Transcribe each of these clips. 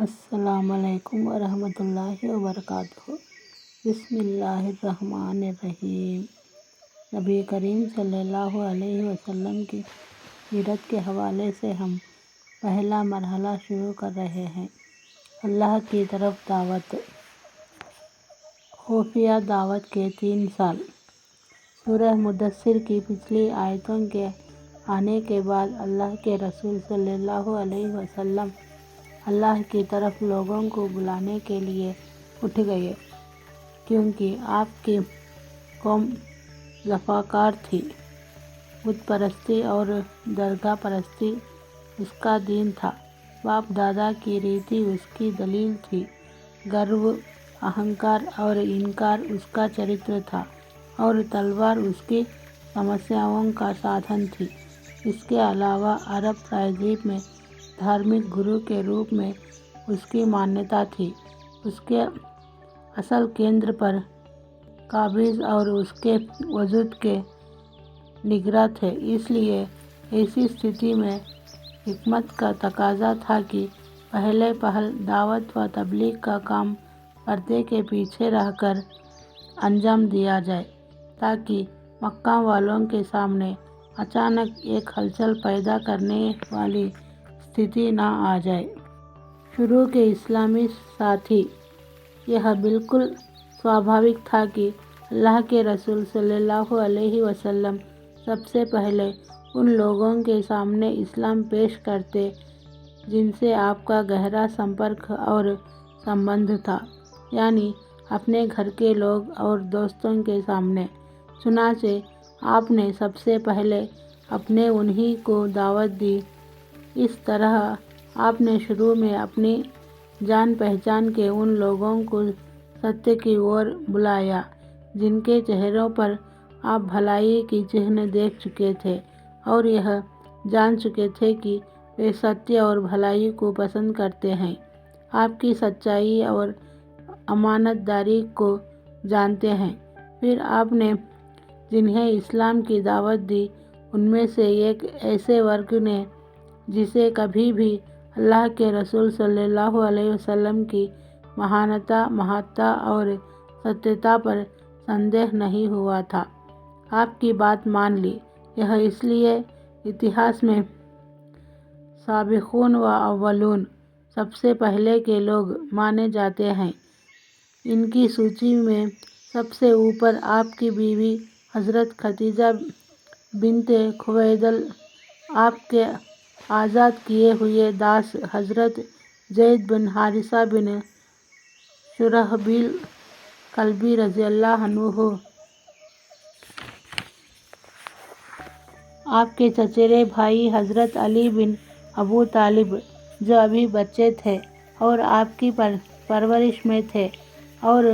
السلام علیکم ورحمۃ اللہ وبرکاتہ۔ بسم اللہ الرحمن الرحیم۔ نبی کریم صلی اللہ علیہ وسلم کی سیرت کے حوالے سے ہم پہلا مرحلہ شروع کر رہے ہیں۔ اللہ کی طرف دعوت، خفیہ دعوت کے 3 سال۔ سورہ مدثر کی پچھلی آیتوں کے آنے کے بعد اللہ کے رسول صلی اللہ علیہ وسلم اللہ کی طرف لوگوں کو بلانے کے لیے اٹھ گئے، کیونکہ آپ کی قوم جفاکار تھی۔ بت پرستی اور درگاہ پرستی اس کا دین تھا، باپ دادا کی ریتی اس کی دلیل تھی، گرو، اہنکار اور انکار اس کا چرتر تھا، اور تلوار اس کی سمسیاؤں کا سادھن تھی۔ اس کے علاوہ عرب تہذیب میں دھارمک گرو کے روپ میں اس کی مانیتا تھی۔ اس کے اصل کیندر پر قابض اور اس کے وجود کے نگراں تھے۔ اس لیے ایسی استھتی میں حکمت کا تقاضا تھا کہ پہل دعوت و تبلیغ کا کام پردے کے پیچھے رہ کر انجام دیا جائے، تاکہ مکہ والوں کے سامنے اچانک ایک ہلچل پیدا کرنے والی استھتی نہ آ جائے۔ شروع کے اسلامی ساتھی، یہ بالکل سوابھاوک تھا کہ اللہ کے رسول صلی اللہ علیہ وسلم سب سے پہلے ان لوگوں کے سامنے اسلام پیش کرتے جن سے آپ کا گہرا سمپرک اور سمبندھ تھا، یعنی اپنے گھر کے لوگ اور دوستوں کے سامنے۔ چنانچہ آپ نے سب سے پہلے اپنے انہی کو دعوت دی۔ اس طرح آپ نے شروع میں اپنی جان پہچان کے ان لوگوں کو ستیہ کی اور بلایا جن کے چہروں پر آپ بھلائی کی چہن دیکھ چکے تھے اور یہ جان چکے تھے کہ وہ ستیہ اور بھلائی کو پسند کرتے ہیں، آپ کی سچائی اور امانت داری کو جانتے ہیں۔ پھر آپ نے جنہیں اسلام کی دعوت دی ان میں سے ایک ایسے ورگ نے جسے کبھی بھی اللہ کے رسول صلی اللہ علیہ وسلم کی مہانتا، مہتتا اور ستیتا پر سندیہ نہیں ہوا تھا، آپ کی بات مان لی۔ یہ اس لیے اتہاس میں سابقون و اولون، سب سے پہلے کے لوگ مانے جاتے ہیں۔ ان کی سوچی میں سب سے اوپر آپ کی بیوی حضرت خدیجہ بنت خویلد، آپ کے آزاد کیے ہوئے داس حضرت زید بن حارثہ بن شرحبیل کلبی رضی اللہ عنہ، آپ کے چچیرے بھائی حضرت علی بن ابو طالب جو ابھی بچے تھے اور آپ کی پرورش میں تھے، اور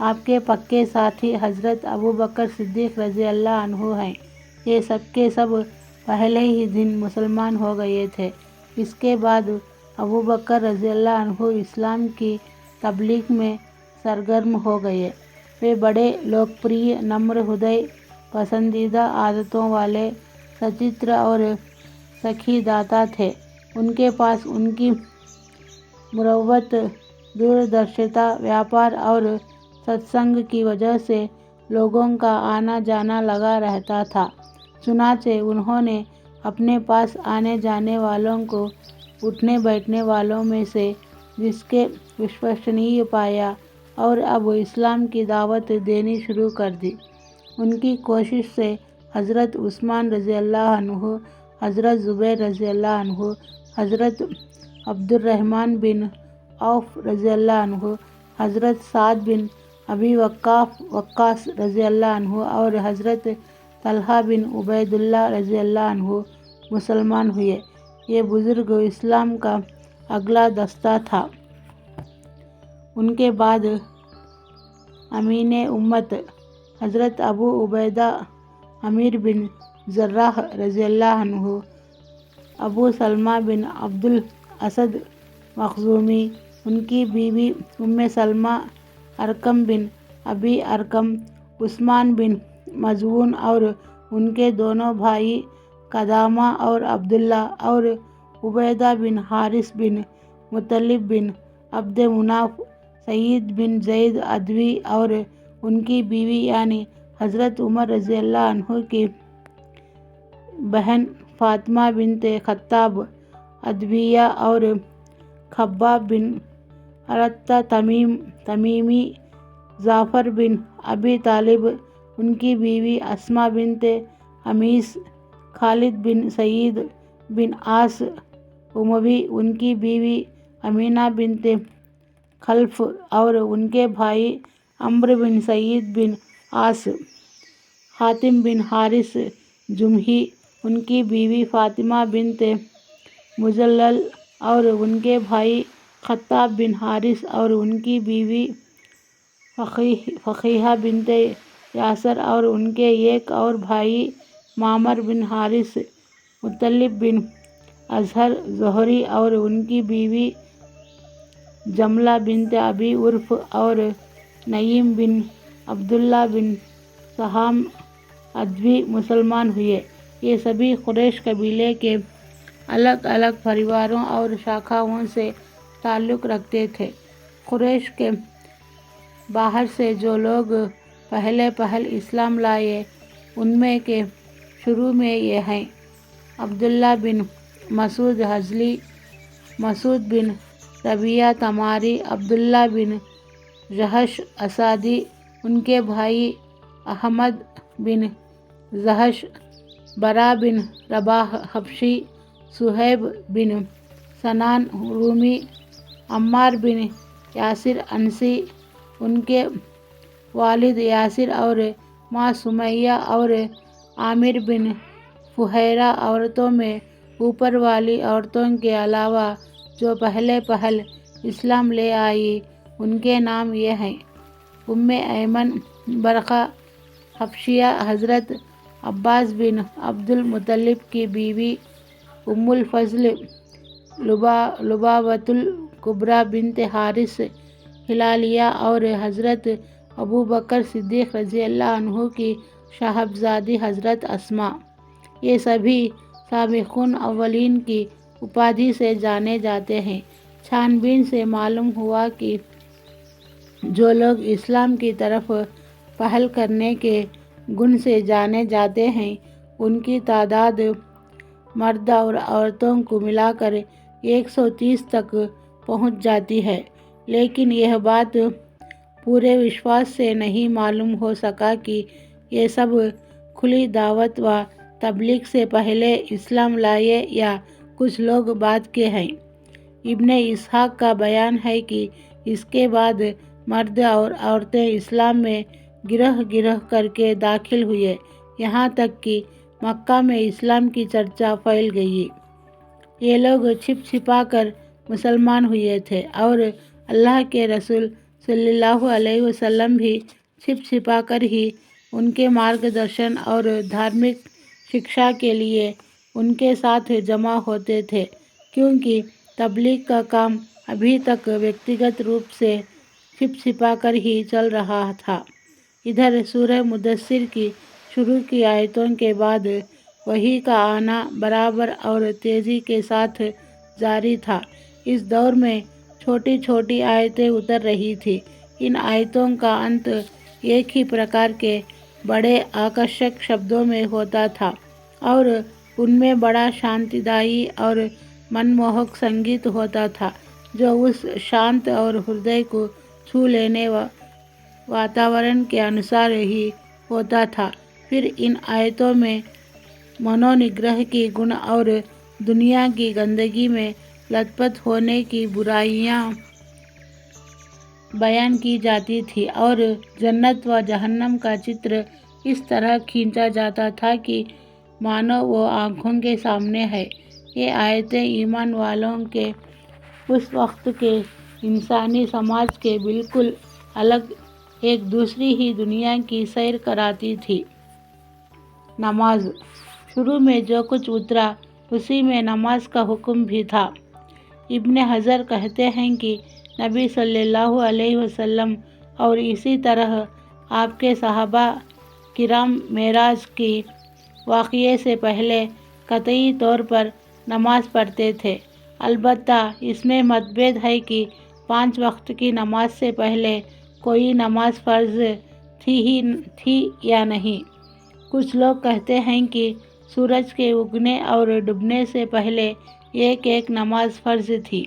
آپ کے پکے ساتھی حضرت ابوبکر صدیق رضی اللہ عنہ ہیں۔ یہ سب کے سب پہلے ہی دن مسلمان ہو گئے تھے۔ اس کے بعد ابوبکر رضی اللہ عنہ اسلام کی تبلیغ میں سرگرم ہو گئے۔ وہ بڑے لوکپریہ، نمر ہردے، پسندیدہ عادتوں والے، سچتر اور سخی داتا تھے۔ ان کے پاس ان کی مروت، دوردرشتا، ویاپار اور ستسنگ کی وجہ سے لوگوں کا آنا جانا لگا رہتا تھا۔ چنانچہ انہوں نے اپنے پاس آنے جانے والوں کو اٹھنے بیٹھنے والوں میں سے جس کے وشوسنیہ پایا اور اب اسلام کی دعوت دینی شروع کر دی۔ ان کی کوشش سے حضرت عثمان رضی اللہ عنہ، حضرت زبیر رضی اللہ عنہ، حضرت عبد الرحمن بن عوف رضی اللہ عنہ، حضرت سعد بن ابی وقاص رضی اللہ عنہ اور حضرت طلحہ بن عبید اللہ رضی اللہ عنہ مسلمان ہوئے۔ یہ بزرگ اسلام کا اگلا دستہ تھا۔ ان کے بعد امین امت حضرت ابو عبیدہ عامر بن جراح رضی اللہ عنہ، ابو سلمہ بن عبد الاسد مخزومی، ان کی بیوی ام سلمہ، ارقم بن ابی ارقم، عثمان بن مظعون اور ان کے دونوں بھائی قدامہ اور عبداللہ، اور عبیدہ بن حارث بن مطلب بن عبد مناف سعید بن زید ادوی اور ان کی بیوی یعنی حضرت عمر رضی اللہ عنہ کی بہن فاطمہ بنت خطاب ادویہ اور خباب بن ارطہ تمیمی، جعفر بن ابی طالب ان کی بیوی اسماء بنت امیس، خالد بن سعید بن عاص اموی ان کی بیوی امینہ بنت خلف اور ان کے بھائی عمرو بن سعید بن عاص، حاتم بن حارث جمحی ان کی بیوی فاطمہ بنت مجلل اور ان کے بھائی خطاب بن حارث اور ان کی بیوی فقیہ بنت یاسر اور ان کے ایک اور بھائی معمر بن حارث، مطلب بن ازہر زہری اور ان کی بیوی جملہ بنت ابی عرف اور نعیم بن عبداللہ بن سہام ادوی مسلمان ہوئے۔ یہ سبھی قریش قبیلے کے الگ الگ پریواروں اور شاخاؤں سے تعلق رکھتے تھے۔ قریش کے باہر سے جو لوگ پہل اسلام لائے ان میں کے شروع میں یہ ہیں: عبداللہ بن مسعود ہذلی، مسعود بن ربیعہ تماری، عبداللہ بن جحش اسدی، ان کے بھائی احمد بن جحش، برا بن رباح حبشی، صہیب بن سنان رومی، عمار بن یاسر انسی، ان کے والد یاسر اور ماں سمیہ، اور عامر بن فہیرہ۔ عورتوں میں اوپر والی عورتوں کے علاوہ جو پہل اسلام لے آئیں ان کے نام یہ ہیں: ام ایمن برقہ حبشیہ، حضرت عباس بن عبد المطلب کی بیوی، ام الفضل لبابۃ الکبریٰ بنت حارث ہلالیہ، اور حضرت ابوبکر صدیق رضی اللہ عنہ کی صاحبزادی حضرت اسماء۔ یہ سبھی سابقون اولین کی اپادھی سے جانے جاتے ہیں۔ چھان بین سے معلوم ہوا کہ جو لوگ اسلام کی طرف پہل کرنے کے گن سے جانے جاتے ہیں ان کی تعداد مرد اور عورتوں کو ملا کر 130 تک پہنچ جاتی ہے، لیکن یہ بات پورے وشواس سے نہیں معلوم ہو سکا کہ یہ سب کھلی دعوت و تبلیغ سے پہلے اسلام لائے یا کچھ لوگ بعد کے ہیں۔ ابن اسحاق کا بیان ہے کہ اس کے بعد مرد اور عورتیں اسلام میں گرہ گرہ کر کے داخل ہوئے، یہاں تک کہ مکہ میں اسلام کی چرچا پھیل گئی۔ یہ لوگ چھپ چھپا کر مسلمان ہوئے تھے اور اللہ کے رسول صلی اللہ علیہ وسلم بھی چھپ چھپا کر ہی ان کے مارگدرشن اور دھارمک شکشا کے لیے ان کے ساتھ جمع ہوتے تھے، کیونکہ تبلیغ کا کام ابھی تک ویکتیگت روپ سے چھپ چھپا کر ہی چل رہا تھا۔ ادھر سورہ مدثر کی شروع کی آیتوں کے بعد وحی کا آنا برابر اور تیزی کے ساتھ جاری تھا۔ اس دور میں چھوٹی چھوٹی آیتیں اتر رہی تھیں۔ ان آیتوں کا انت ایک ہی پرکار کے بڑے آکرشک شبدوں میں ہوتا تھا اور ان میں بڑا شانتی دائی اور من موہک سنگیت ہوتا تھا جو اس شانت اور ہردے کو چھو لینے واتاورن کے انوسار ہی ہوتا تھا۔ پھر ان آیتوں میں منونگرہ کی گن اور دنیا کی گندگی میں لت پت ہونے کی برائیاں بیان کی جاتی تھیں اور جنت و جہنم کا چتر اس طرح کھینچا جاتا تھا کہ مانو وہ آنکھوں کے سامنے ہے۔ یہ آیتیں ایمان والوں کے اس وقت کے انسانی سماج کے بالکل الگ ایک دوسری ہی دنیا کی سیر کراتی تھیں۔ نماز۔ شروع میں جو کچھ اترا اسی میں نماز کا حکم بھی تھا۔ ابن حجر کہتے ہیں کہ نبی صلی اللہ علیہ وسلم اور اسی طرح آپ کے صحابہ کرام معراج کے واقعے سے پہلے قطعی طور پر نماز پڑھتے تھے۔ البتہ اس میں متبھید ہے کہ 5 وقت کی نماز سے پہلے کوئی نماز فرض تھی یا نہیں؟ کچھ لوگ کہتے ہیں کہ سورج کے اگنے اور ڈوبنے سے پہلے ایک نماز فرض تھی۔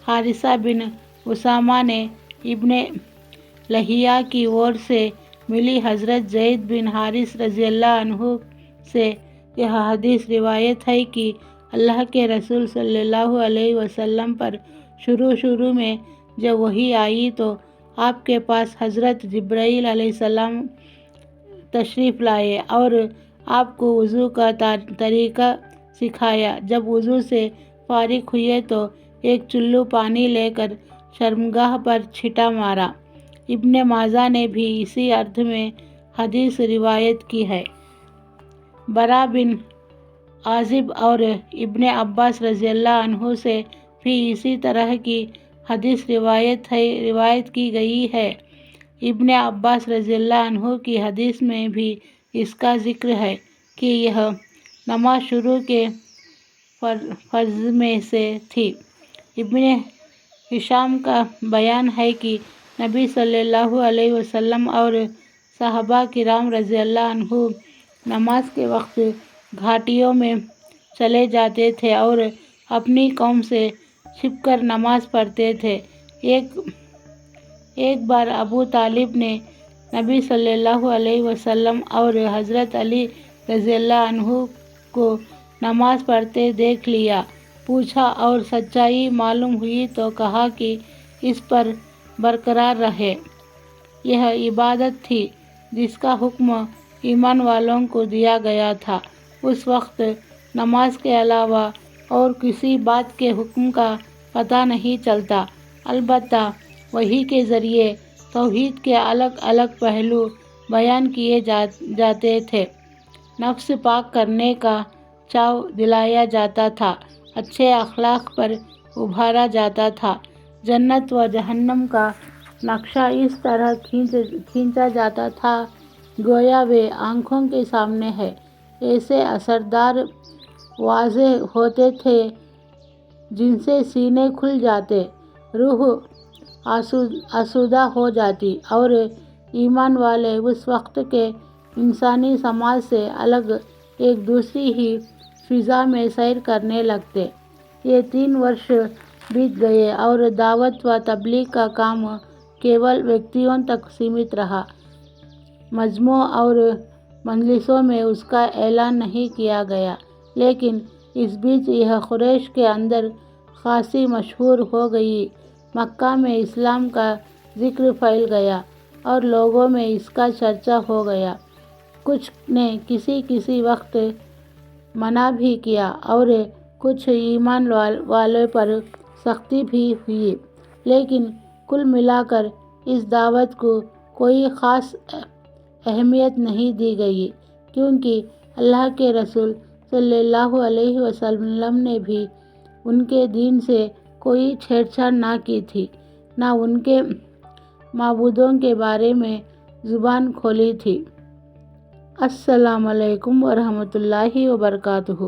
حارثہ بن اسامہ نے ابن لہیعہ کی اور سے ملی حضرت زید بن حارث رضی اللہ عنہ سے یہ حدیث روایت ہے کہ اللہ کے رسول صلی اللہ علیہ وسلم پر شروع میں جب وحی آئی تو آپ کے پاس حضرت جبرائیل علیہ السلام تشریف لائے اور آپ کو وضو کا طریقہ سکھایا۔ جب وضو سے فارغ ہوئے تو ایک چلو پانی لے کر شرمگاہ پر چھینٹا مارا۔ ابن ماجہ نے بھی اسی عرض میں حدیث روایت کی ہے۔ برا بن عازب اور ابن عباس رضی اللہ عنہ سے بھی اسی طرح کی حدیث روایت کی گئی ہے۔ ابن عباس رضی اللہ عنہ کی حدیث میں بھی اس کا ذکر ہے کہ یہ نماز شروع کے فرض میں سے تھی۔ ابن ہشام کا بیان ہے کہ نبی صلی اللہ علیہ وسلم اور صحابہ کرام رضی اللہ عنہ نماز کے وقت گھاٹیوں میں چلے جاتے تھے اور اپنی قوم سے چھپ کر نماز پڑھتے تھے۔ ایک بار ابو طالب نے نبی صلی اللہ علیہ وسلم اور حضرت علی رضی اللہ عنہ کو نماز پڑھتے دیکھ لیا۔ پوچھا اور سچائی معلوم ہوئی تو کہا کہ اس پر برقرار رہے۔ یہ عبادت تھی جس کا حکم ایمان والوں کو دیا گیا تھا۔ اس وقت نماز کے علاوہ اور کسی بات کے حکم کا پتہ نہیں چلتا، البتہ وحی کے ذریعے توحید کے الگ الگ پہلو بیان کیے جاتے تھے، نفس پاک کرنے کا چاو دلایا جاتا تھا، اچھے اخلاق پر ابھارا جاتا تھا، جنت و جہنم کا نقشہ اس طرح کھینچا جاتا تھا گویا وہ آنکھوں کے سامنے ہے۔ ایسے اثرات واضح ہوتے تھے جن سے سینے کھل جاتے، روح آسودہ ہو جاتی اور ایمان والے اس وقت کے انسانی سماج سے الگ ایک دوسری ہی فضا میں سیر کرنے لگتے۔ یہ 3 برس بیت گئے اور دعوت و تبلیغ کا کام کیول ویکتیوں تک سیمت رہا، مجمعوں اور مجلسوں میں اس کا اعلان نہیں کیا گیا، لیکن اس بیچ یہ قریش کے اندر خاصی مشہور ہو گئی۔ مکہ میں اسلام کا ذکر پھیل گیا اور لوگوں میں اس کا چرچا ہو گیا۔ کچھ نے کسی وقت منع بھی کیا اور کچھ ایمان والوں پر سختی بھی ہوئی، لیکن کل ملا کر اس دعوت کو کوئی خاص اہمیت نہیں دی گئی، کیونکہ اللہ کے رسول صلی اللہ علیہ وسلم نے بھی ان کے دین سے کوئی چھیڑ چھاڑ نہ کی تھی، نہ ان کے معبودوں کے بارے میں زبان کھولی تھی۔ السلام علیکم ورحمۃ اللہ وبرکاتہ۔